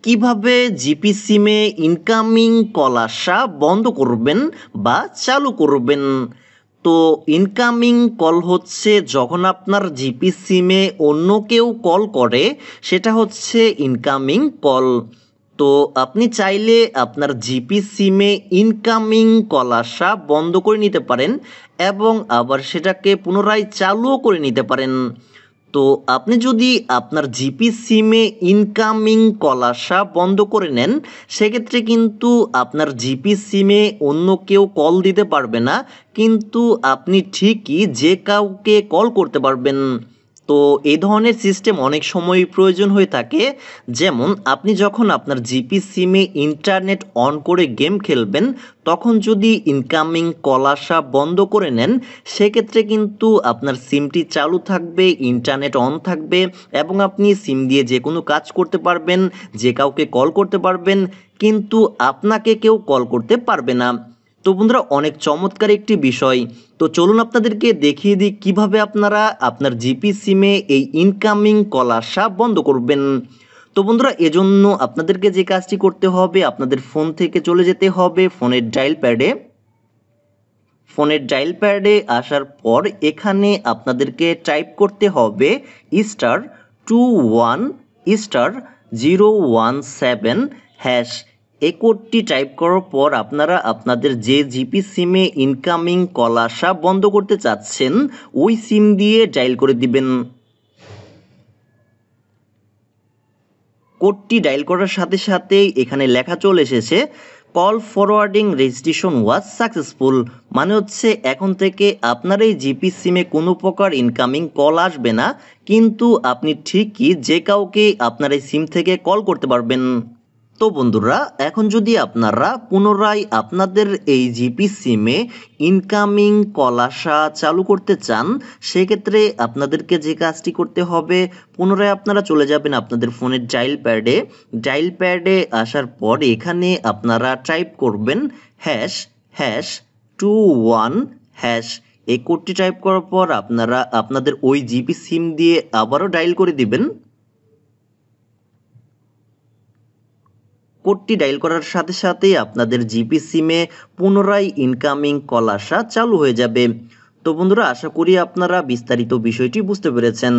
কিভাবে জিপি সিমে incoming call আসা বন্ধ করবেন বা চালু করবেন। তো ইনকামিং কল হচ্ছে যখন আপনার জিপি সিমে অন্য কেউ কল করে, সেটা হচ্ছে ইনকামিং কল। তো আপনি চাইলে আপনার জিপি সিমে ইনকামিং কল আসা বন্ধ করে নিতে পারেন এবং আবার সেটাকে পুনরায় চালুও করে নিতে পারেন। তো আপনি যদি আপনার জিপি সিমে ইনকামিং কল আসা বন্ধ করে নেন, সেক্ষেত্রে কিন্তু আপনার জিপি সিমে অন্য কেউ কল দিতে পারবে না, কিন্তু আপনি ঠিকই যে কাউকে কল করতে পারবেন। তো এই ধরনের সিস্টেম অনেক সময় প্রয়োজন হয়ে থাকে। যেমন আপনি যখন আপনার জিপি সিমে ইন্টারনেট অন করে গেম খেলবেন, তখন যদি ইনকামিং কল আসা বন্ধ করে নেন, সেক্ষেত্রে কিন্তু আপনার সিমটি চালু থাকবে, ইন্টারনেট অন থাকবে এবং আপনি সিম দিয়ে যে কোনো কাজ করতে পারবেন, যে কাউকে কল করতে পারবেন, কিন্তু আপনাকে কেউ কল করতে পারবে না। তো বন্ধুরা, অনেক চমৎকার একটি বিষয়। তো চলুন আপনাদেরকে দেখিয়ে দিই কিভাবে আপনারা আপনার জিপি সিমে এই ইনকামিং কল আসা বন্ধ করবেন। তো বন্ধুরা, এজন্য আপনাদেরকে যে কাজটি করতে হবে, আপনাদের ফোন থেকে চলে যেতে হবে ফোনের ডায়াল প্যাডে আসার পর এখানে আপনাদেরকে টাইপ করতে হবে *21*017# এই কোডটি টাইপ করার পর আপনারা আপনাদের যে জিপি সিমে ইনকামিং কল আসা বন্ধ করতে চাচ্ছেন ওই সিম দিয়ে ডায়াল করে দিবেন। কোডটি ডায়াল করার সাথে সাথেই এখানে লেখা চলে এসেছে call forwarding registration was successful, মানে হচ্ছে এখন থেকে আপনার এই জিপি সিমে কোনো প্রকার ইনকামিং কল আসবে না, কিন্তু আপনি ঠিকই যে কাউকে আপনার এই সিম থেকে কল করতে পারবেন। তো বন্ধুরা, এখন যদি আপনারা পুনরায় আপনাদের এই জিপি সিমে ইনকামিং কল আসা চালু করতে চান, সেক্ষেত্রে আপনাদেরকে যে কাজটি করতে হবে, পুনরায় আপনারা চলে যাবেন আপনাদের ফোনের ডায়াল প্যাডে আসার পর এখানে আপনারা টাইপ করবেন #21#। এই কোডটি টাইপ করার পর আপনারা আপনাদের ওই জিপি সিম দিয়ে আবারও ডায়াল করে দিবেন। কোডটি ডায়াল করার সাথে সাথেই আপনাদের জিপি সিমে পুনরায় ইনকামিং কল আসা চালু হয়ে যাবে। তো বন্ধুরা, আশা করি আপনারা বিস্তারিত বিষয়টি বুঝতে পেরেছেন।